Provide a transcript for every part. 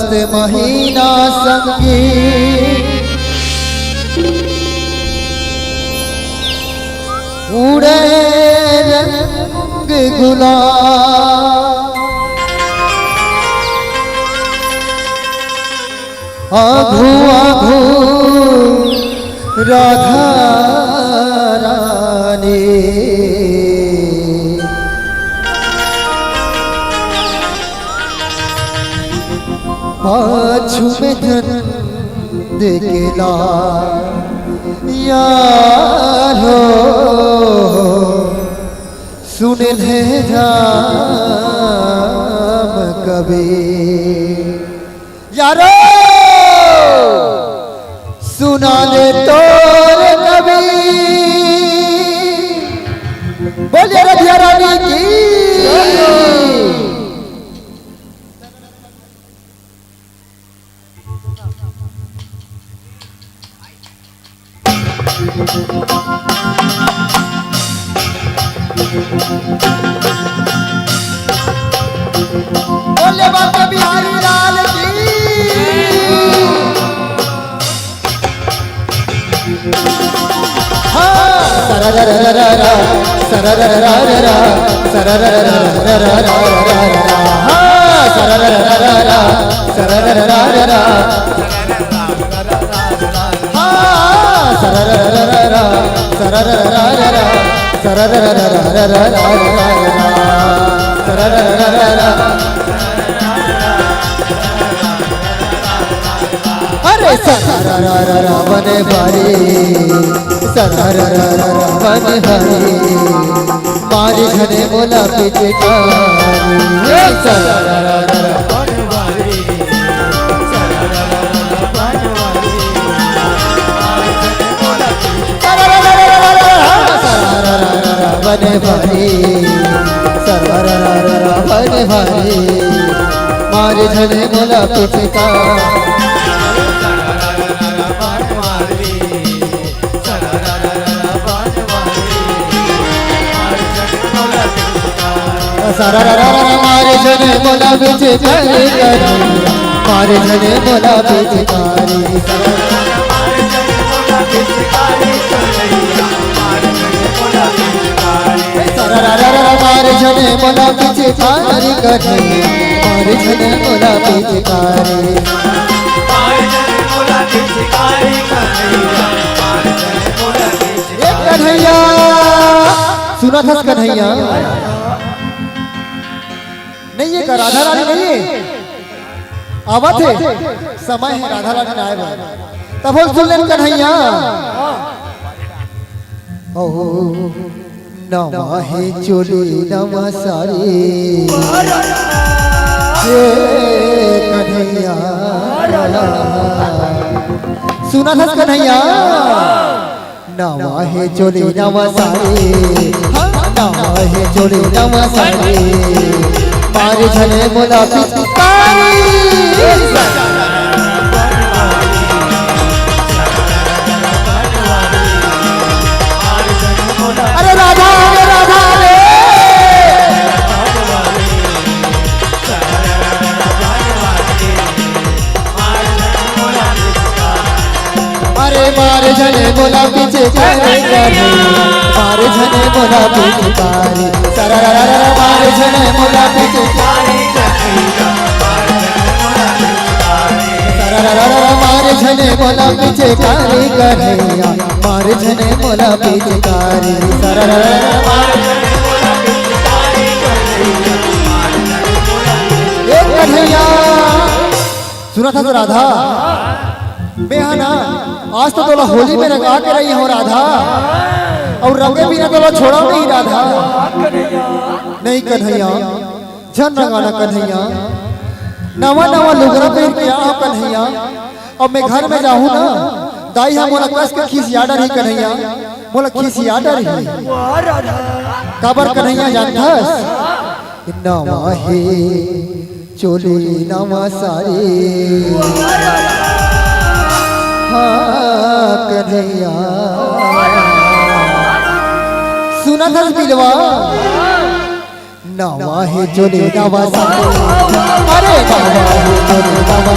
मस्त महीना संगी उड़े रंग गुलाल आघू आघू राधा रानी पाछू में धन देखेला यार हो सुन ले जाम कभी यारो सुना ले तोर कभी बोलिए राधा रानी की बोले बाबा बिहारी लाल की सररररररा सररररररा सररररररा सररररररा सररररररा सररररररा सररररररा सररररररा अरे सरररररा बने भारी सरररररा बने भारी मारी घने बोला पिचकारी सरररररा बने भारी बने भारी सरररररा बने भारी मारे झने बोला पिचका सरररररा मारे झने बोला पिचकारी मारे झने बोला पिचकारी मारे झने बोला पिचकारी कन्हैया मारे झने बोला पिचकारी कन्हैया सुना था कन्हैया नहीं है राधा रानी नहीं है आवा थे समय है राधा रानी आए तब बोल सुन लेन कन्हैया ओहो नवा है चोली नवा साड़ी कन्हैया सुना था कन्हैया नवा है चोली नवा साड़ी नवा है चोली नवा साड़ी मारे झने बोला पिचकारी अरे राधा रे राधा रे अरे मारे झने बोला पिचकारी मारे झने बोला पिचकारी सरररररा मारे झने बोला पिचकारी सरररररा मारे झने बोला पिचकारी कन्हैया मारे झने बोला पिचकारी सरररररा मारे झने बोला पिचकारी कन्हैया सुना था राधा बेहाना आज तो तोला होली में रंगा के रही हो राधा और रंगे भी ना तोला छोड़ा नहीं राधा नहीं कन्हैया झन रंगाना कन्हैया नवा नवा लुगरा पहन के आओ कन्हैया और मैं घर में जाऊँ ना दाई हम मोला कस के खिसिया डर ही कन्हैया मोला खिसिया डर ही काबर कन्हैया जानथस नवा है चोली नवा साड़ी कन्हैया सुना था बिलवा नवा है चोली नवा साड़ी अरे नवा है चोली नवा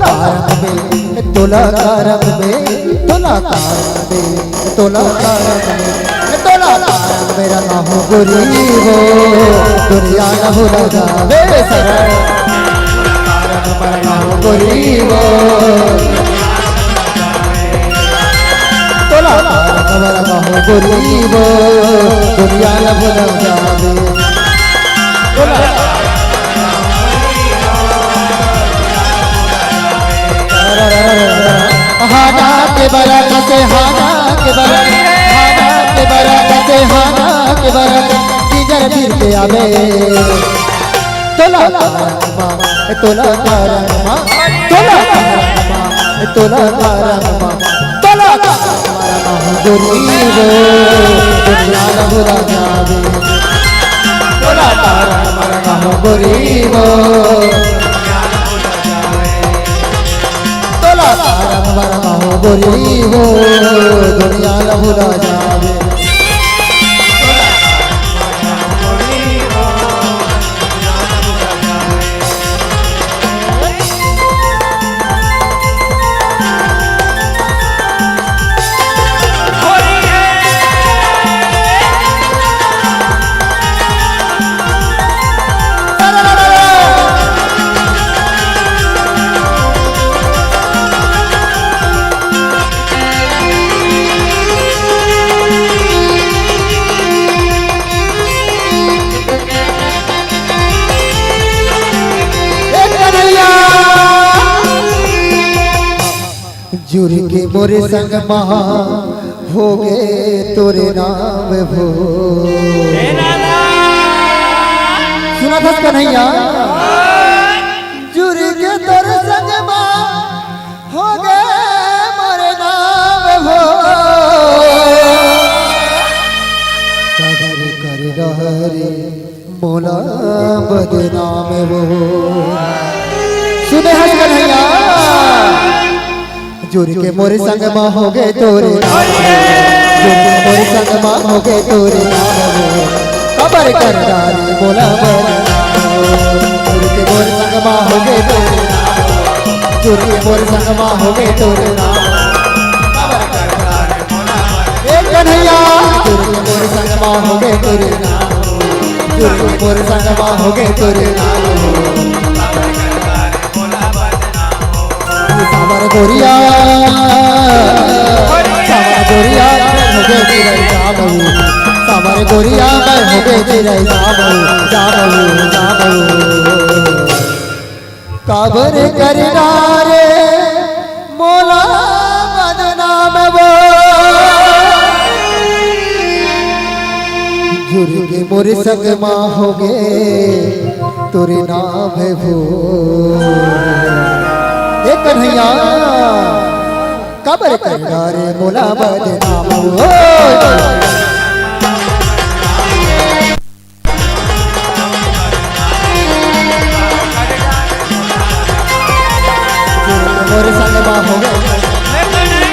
कारम में तोला कारम में तोला कारम में तोला कारम में तोला कारम में रंगा हो गोरी वो दुनिया न भूल जावे सरल कारम में रंगा हो गोरी वो तोला कारम में रंगा हो गोरी वो दुनिया न भूल जावे हाना के बरकत से हाना के बरकत हाना के बरकत से हाना के बरकत किधर फिर के आवे तोला कारनमा तोला कारनमा तोला कारनमा तोला कारनमा तोला कारनमा गोरी वो दुनिया न भुला जावे तोला कारनमा गोरी वो कारम बरमा हो गोरी वो दुनिया न भुला जावे जुर के मोरे संग महा हो गए तोरे नाम भो सुना था कन्हैया जुर के तोरे संग महा हो गए मोरे नाम भो कदर कर रहरे मोला बदनाम भो सुने हस कन्हैया जुर के मोरे संग माँ हो गए तोरे नाम जुर के मोरे संग माँ हो गए तोरे नाम कबर कर डारी बोला जुर के मोरे संग माँ हो गए तोरे नाम जुर के मोरे संग माँ हो गए तोरे नाम कबर कर डारी बोला एक कन्हैया जुर के मोरे संग माँ हो गए तोरे नाम जुर के मोरे संग माँ हो गए तोरे नाम सावर गोरिया हो गए तेरे जाबू सावर गोरिया मैं हो गए तेरे जाबू काबर करना रे मोला बदनाम वो जुर के मोरे संग माँ हो गए तोरे नाम है वो एक कन्हैया कबर करना रे मोला बदनाम हो मोरे संग माँ हो गए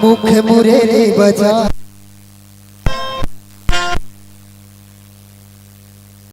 मुख मुरेली बजा